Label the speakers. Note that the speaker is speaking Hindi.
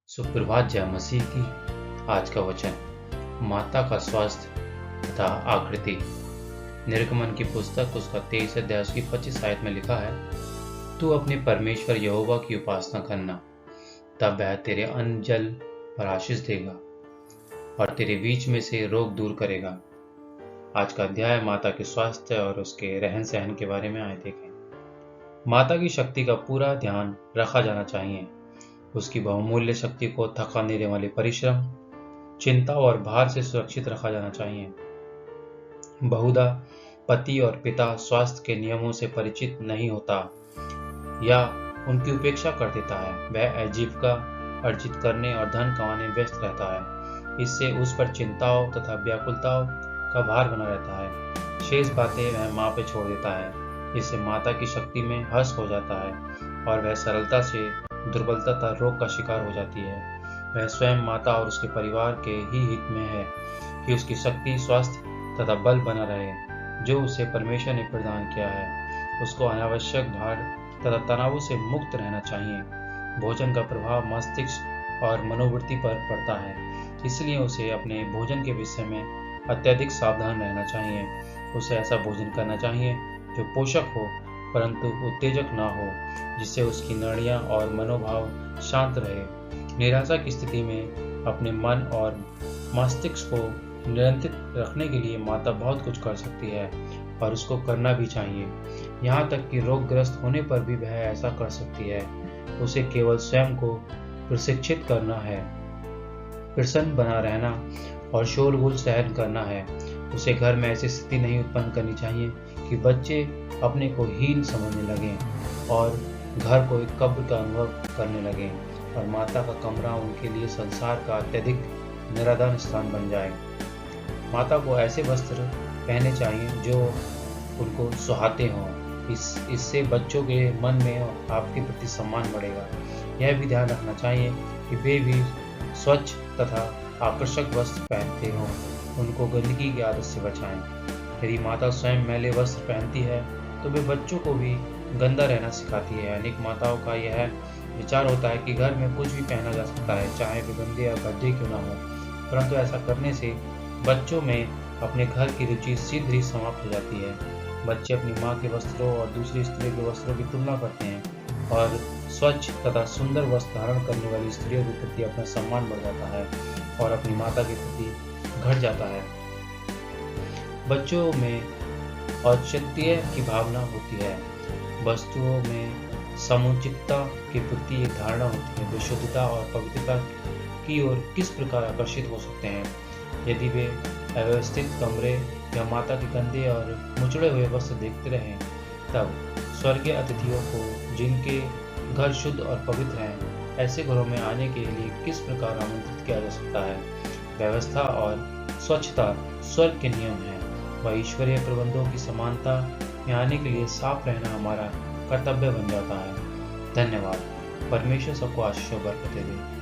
Speaker 1: सुप्रभात जय मसीह की। आज का वचन माता का स्वास्थ्य तथा आकृति। निर्गमन की पुस्तक उसका 23 अध्याय उसकी 25 आयत में लिखा है, तू अपने परमेश्वर यहोवा की उपासना करना, तब वह तेरे अन्न जल पर आशीष देगा और तेरे बीच में से रोग दूर करेगा। आज का अध्याय माता के स्वास्थ्य और उसके रहन सहन के बारे में आए देखें। माता की शक्ति का पूरा ध्यान रखा जाना चाहिए। उसकी बहुमूल्य शक्ति को थका देने वाले परिश्रम, चिंता और भार से सुरक्षित रखा जाना चाहिए। बहुधा पति और पिता स्वास्थ्य के नियमों से परिचित नहीं होता या उनकी उपेक्षा कर देता है। वह आजीविका अर्जित करने और धन कमाने में व्यस्त रहता है। इससे उस पर चिंताओं तथा व्याकुलताओं का भार बना रहता है। शेष बातें वह माँ पे छोड़ देता है। इससे माता की शक्ति में ह्रास हो जाता है और वह सरलता से दुर्बलता तथा रोग का शिकार हो जाती है। वह स्वयं माता और उसके परिवार के ही हित में है कि उसकी शक्ति, स्वास्थ्य तथा बल बना रहे जो उसे परमेश्वर ने प्रदान किया है। उसको अनावश्यक भार तथा तनावों से मुक्त रहना चाहिए। भोजन का प्रभाव मस्तिष्क और मनोवृत्ति पर पड़ता है, इसलिए उसे अपने भोजन के विषय में अत्यधिक सावधान रहना चाहिए। उसे ऐसा भोजन करना चाहिए जो पोषक हो परंतु उत्तेजक ना हो, जिससे उसकी नाड़ियां और मनोभाव शांत रहे। निराशा की स्थिति में अपने मन और मस्तिष्क को नियंत्रित रखने के लिए माता बहुत कुछ कर सकती है और उसको करना भी चाहिए। यहाँ तक कि रोगग्रस्त होने पर भी वह ऐसा कर सकती है। उसे केवल स्वयं को प्रशिक्षित करना है, प्रसन्न बना रहना और शोरगुल सहन करना है। उसे घर में ऐसी स्थिति नहीं उत्पन्न करनी चाहिए कि बच्चे अपने को हीन समझने लगें और घर को एक कब्र का अनुभव करने लगें और माता का कमरा उनके लिए संसार का अत्यधिक निरादन स्थान बन जाए। माता को ऐसे वस्त्र पहनने चाहिए जो उनको सुहाते हों। इससे बच्चों के मन में आपके प्रति सम्मान बढ़ेगा। यह भी ध्यान रखना चाहिए कि वे भी स्वच्छ तथा आकर्षक वस्त्र पहनते हों। उनको गंदगी की आदत से बचाएं। यदि माता स्वयं मैले वस्त्र पहनती है तो वे बच्चों को भी गंदा रहना सिखाती है। अनेक माताओं का यह विचार होता है कि घर में कुछ भी पहना जा सकता है, चाहे वे गंदे या भद्दे क्यों ना हो, परंतु ऐसा करने से बच्चों में अपने घर की रुचि शीघ्र ही समाप्त हो जाती है। बच्चे अपनी माँ के वस्त्रों और दूसरी स्त्रियों के वस्त्रों की तुलना करते हैं और स्वच्छ तथा सुंदर वस्त्र धारण करने वाली स्त्रियों के प्रति अपना सम्मान बढ़ जाता है और अपनी माता के प्रति घट जाता है। बच्चों में औचित्य की भावना होती है। वस्तुओं में समुचितता के प्रति एक धारणा होती है। वे शुद्धता और पवित्रता की ओर किस प्रकार आकर्षित हो सकते हैं। यदि वे अव्यवस्थित कमरे या माता के गंदे और मुचड़े हुए वस्त्र देखते रहें, तब स्वर्गीय अतिथियों को जिनके घर शुद्ध और पवित्र हैं, ऐसे घरों में आने के लिए किस प्रकार आमंत्रित किया जा सकता है। व्यवस्था और स्वच्छता स्वर्ग के नियम हैं। वह ईश्वरीय प्रबंधों की समानता में आने के लिए साफ रहना हमारा कर्तव्य बन जाता है। धन्यवाद। परमेश्वर सबको आशीष और बरकतें दे।